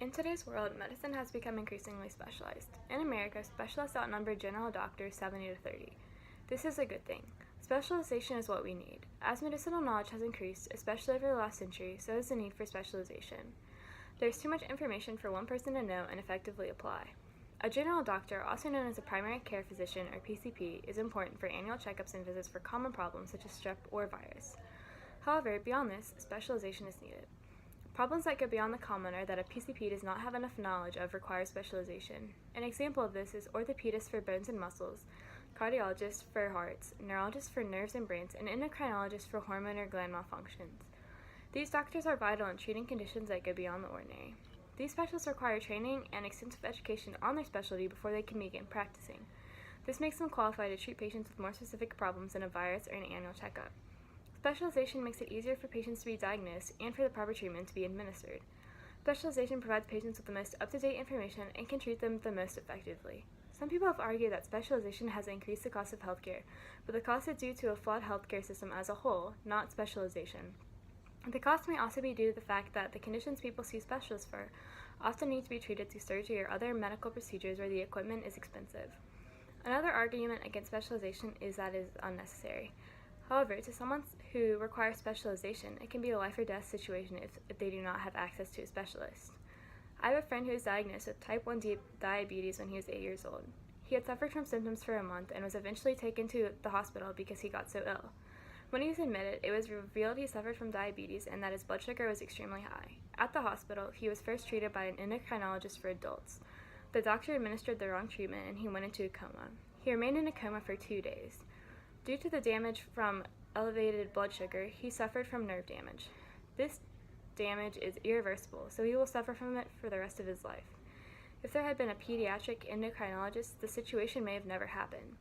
In today's world, medicine has become increasingly specialized. In America, specialists outnumber general doctors 70 to 30. This is a good thing. Specialization is what we need. As medicinal knowledge has increased, especially over the last century, so has the need for specialization. There's too much information for one person to know and effectively apply. A general doctor, also known as a primary care physician or PCP, is important for annual checkups and visits for common problems such as strep or virus. However, beyond this, specialization is needed. Problems that go beyond the common are that a PCP does not have enough knowledge of require specialization. An example of this is orthopedists for bones and muscles, cardiologists for hearts, neurologists for nerves and brains, and endocrinologists for hormone or gland malfunctions. These doctors are vital in treating conditions that go beyond the ordinary. These specialists require training and extensive education on their specialty before they can begin practicing. This makes them qualified to treat patients with more specific problems than a virus or an annual checkup. Specialization makes it easier for patients to be diagnosed and for the proper treatment to be administered. Specialization provides patients with the most up-to-date information and can treat them the most effectively. Some people have argued that specialization has increased the cost of healthcare, but the cost is due to a flawed healthcare system as a whole, not specialization. The cost may also be due to the fact that the conditions people see specialists for often need to be treated through surgery or other medical procedures where the equipment is expensive. Another argument against specialization is that it is unnecessary. However, to someone who requires specialization, it can be a life or death situation if they do not have access to a specialist. I have a friend who was diagnosed with type 1 diabetes when he was 8 years old. He had suffered from symptoms for a month and was eventually taken to the hospital because he got so ill. When he was admitted, it was revealed he suffered from diabetes and that his blood sugar was extremely high. At the hospital, he was first treated by an endocrinologist for adults. The doctor administered the wrong treatment and he went into a coma. He remained in a coma for 2 days. Due to the damage from elevated blood sugar, he suffered from nerve damage. This damage is irreversible, so he will suffer from it for the rest of his life. If there had been a pediatric endocrinologist, the situation may have never happened.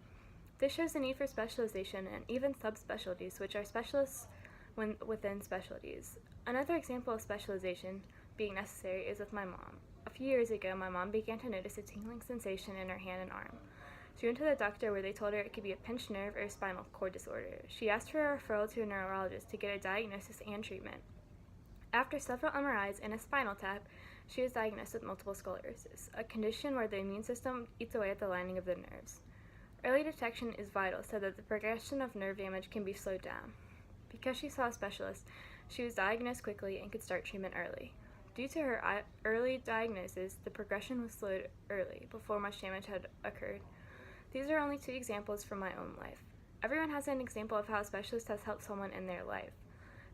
This shows the need for specialization and even subspecialties, which are specialists within specialties. Another example of specialization being necessary is with my mom. A few years ago, my mom began to notice a tingling sensation in her hand and arm. She went to the doctor where they told her it could be a pinched nerve or a spinal cord disorder. She asked for a referral to a neurologist to get a diagnosis and treatment. After several MRIs and a spinal tap, she was diagnosed with multiple sclerosis, a condition where the immune system eats away at the lining of the nerves. Early detection is vital so that the progression of nerve damage can be slowed down. Because she saw a specialist, she was diagnosed quickly and could start treatment early. Due to her early diagnosis, the progression was slowed early, before much damage had occurred. These are only 2 examples from my own life. Everyone has an example of how a specialist has helped someone in their life.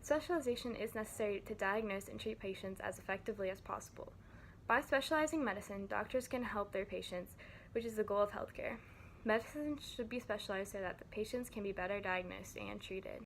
Specialization is necessary to diagnose and treat patients as effectively as possible. By specializing medicine, doctors can help their patients, which is the goal of healthcare. Medicine should be specialized so that the patients can be better diagnosed and treated.